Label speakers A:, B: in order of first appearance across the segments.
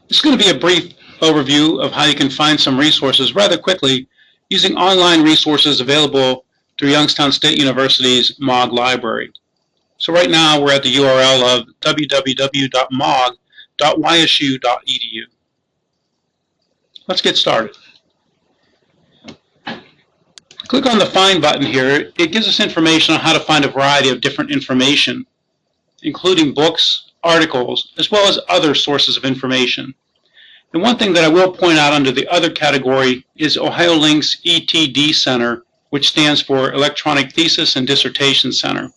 A: This is going to be a brief overview of how you can find some resources rather quickly using online resources available through Youngstown State University's MOG library. So right now we're at the URL of www.mog.ysu.edu. Let's get started. Click on the Find button here. It gives us information on how to find a variety of different information, including books, articles, as well as other sources of information. And one thing that I will point out under the other category is OhioLink's ETD Center, which stands for Electronic Thesis and Dissertation Center.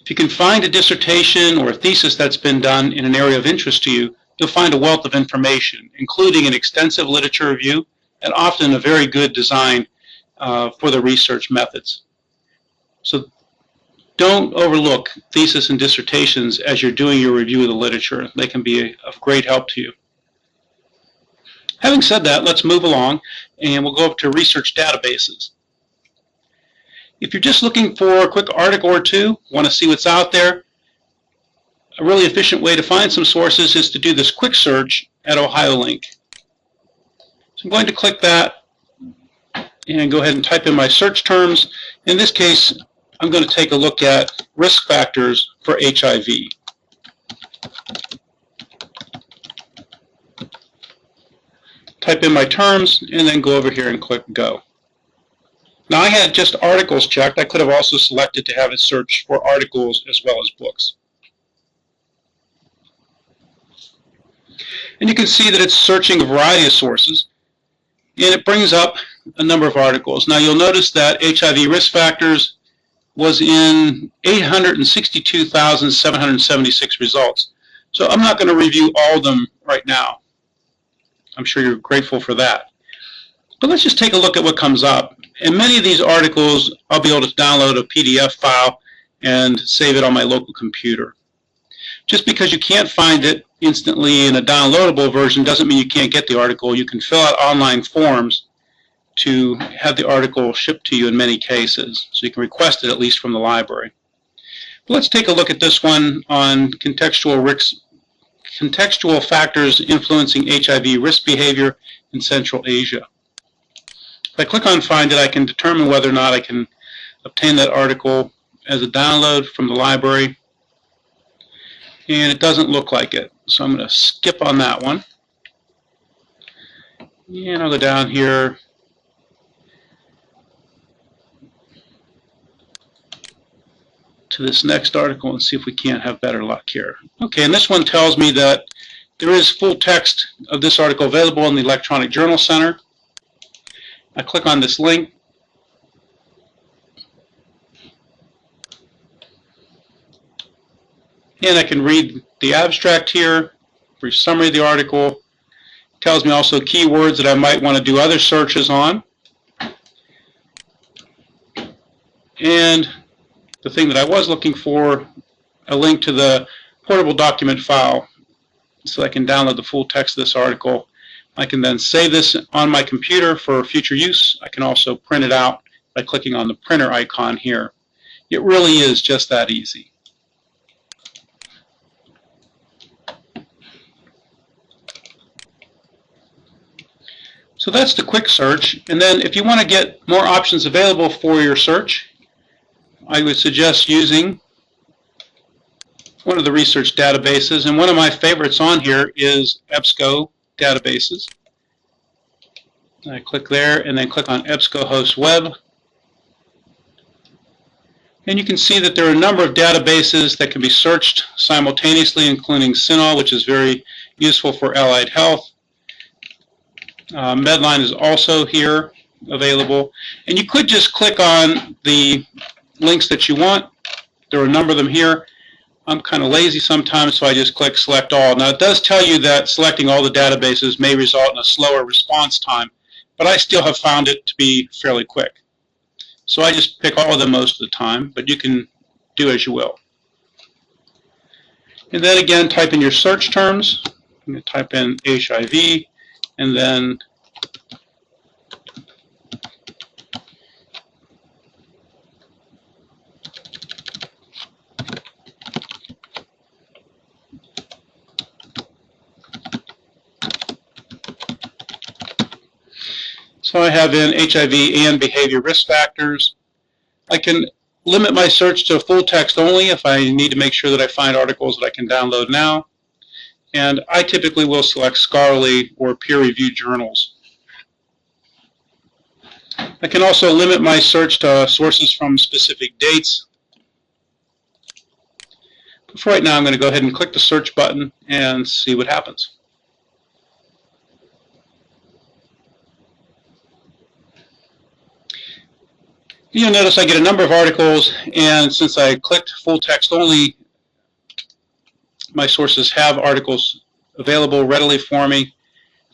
A: If you can find a dissertation or a thesis that's been done in an area of interest to you, you'll find a wealth of information, including an extensive literature review and often a very good design for the research methods. So don't overlook thesis and dissertations as you're doing your review of the literature. They can be of great help to you. Having said that, let's move along and we'll go up to research databases. If you're just looking for a quick article or two, want to see what's out there, a really efficient way to find some sources is to do this quick search at OhioLink. So I'm going to click that and go ahead and type in my search terms. In this case, I'm going to take a look at risk factors for HIV. Type in my terms and then go over here and click Go. Now I had just articles checked. I could have also selected to have it search for articles as well as books. And you can see that it's searching a variety of sources and it brings up a number of articles. Now you'll notice that HIV risk factors was in 862,776 results. So I'm not going to review all of them right now. I'm sure you're grateful for that. But let's just take a look at what comes up. In many of these articles, I'll be able to download a PDF file and save it on my local computer. Just because you can't find it instantly in a downloadable version doesn't mean you can't get the article. You can fill out online forms to have the article shipped to you in many cases. So you can request it at least from the library. But let's take a look at this one on contextual factors influencing HIV risk behavior in Central Asia. If I click on Find It, I can determine whether or not I can obtain that article as a download from the library. And it doesn't look like it. So I'm going to skip on that one. And I'll go down here. To this next article and see if we can't have better luck here. Okay, and this one tells me that there is full text of this article available in the Electronic Journal Center. I click on this link. And I can read the abstract here, brief summary of the article. It tells me also keywords that I might want to do other searches on. And the thing that I was looking for, a link to the portable document file so I can download the full text of this article. I can then save this on my computer for future use. I can also print it out by clicking on the printer icon here. It really is just that easy. So that's the quick search. And then if you want to get more options available for your search, I would suggest using one of the research databases. And one of my favorites on here is EBSCO databases. I click there and then click on EBSCOhost Web. And you can see that there are a number of databases that can be searched simultaneously, including CINAHL, which is very useful for allied health. Medline is also here available. And you could just click on the links that you want. There are a number of them here. I'm kind of lazy sometimes, so I just click Select All. Now, it does tell you that selecting all the databases may result in a slower response time, but I still have found it to be fairly quick. So I just pick all of them most of the time, but you can do as you will. And then again, type in your search terms. I'm going to type in HIV, and then So I have in HIV and behavior risk factors. I can limit my search to full text only if I need to make sure that I find articles that I can download now. And I typically will select scholarly or peer-reviewed journals. I can also limit my search to sources from specific dates. But for right now, I'm going to go ahead and click the search button and see what happens. You'll notice I get a number of articles, and since I clicked full text only, my sources have articles available readily for me,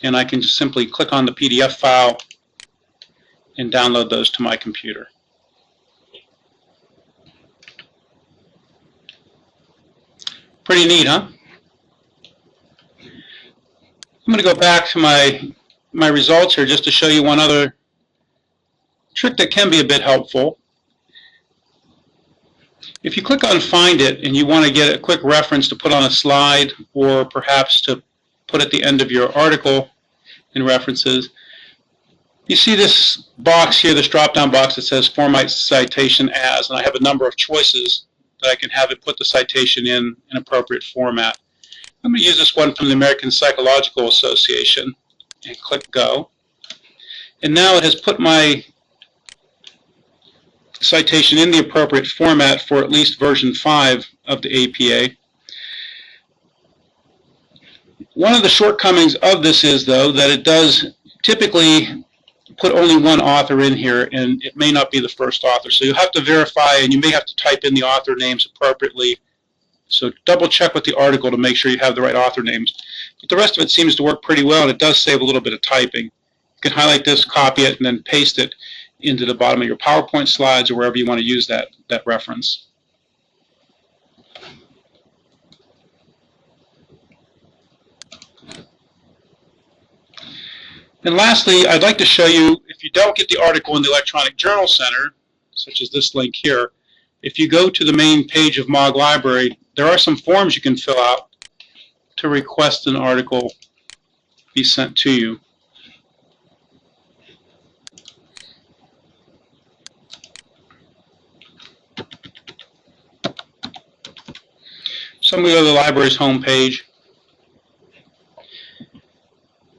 A: and I can just simply click on the PDF file and download those to my computer. Pretty neat, huh? I'm going to go back to my results here just to show you one other trick that can be a bit helpful. If you click on Find It and you want to get a quick reference to put on a slide or perhaps to put at the end of your article in references, you see this box here, this drop-down box that says Format Citation As, and I have a number of choices that I can have it put the citation in an appropriate format. I'm going to use this one from the American Psychological Association and click Go. And now it has put my citation in the appropriate format for at least version 5 of the APA. One of the shortcomings of this is, though, that it does typically put only one author in here, and it may not be the first author. So you'll have to verify, and you may have to type in the author names appropriately. So double check with the article to make sure you have the right author names. But the rest of it seems to work pretty well, and it does save a little bit of typing. You can highlight this, copy it, and then paste it into the bottom of your PowerPoint slides or wherever you want to use that reference. And lastly, I'd like to show you, if you don't get the article in the Electronic Journal Center, such as this link here, if you go to the main page of MOG Library, there are some forms you can fill out to request an article be sent to you. So I'm going to go to the library's homepage.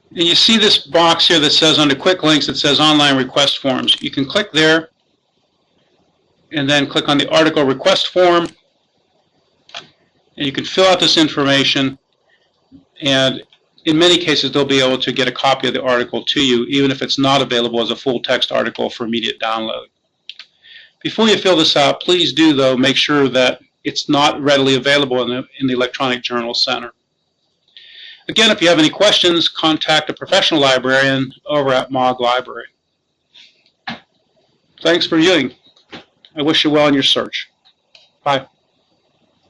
A: And you see this box here that says under Quick Links, it says Online Request Forms. You can click there and then click on the article request form. And you can fill out this information. And in many cases, they'll be able to get a copy of the article to you, even if it's not available as a full text article for immediate download. Before you fill this out, please do, though, make sure that it's not readily available in the Electronic Journal Center. Again, if you have any questions, contact a professional librarian over at MOG Library. Thanks for viewing. I wish you well in your search. Bye.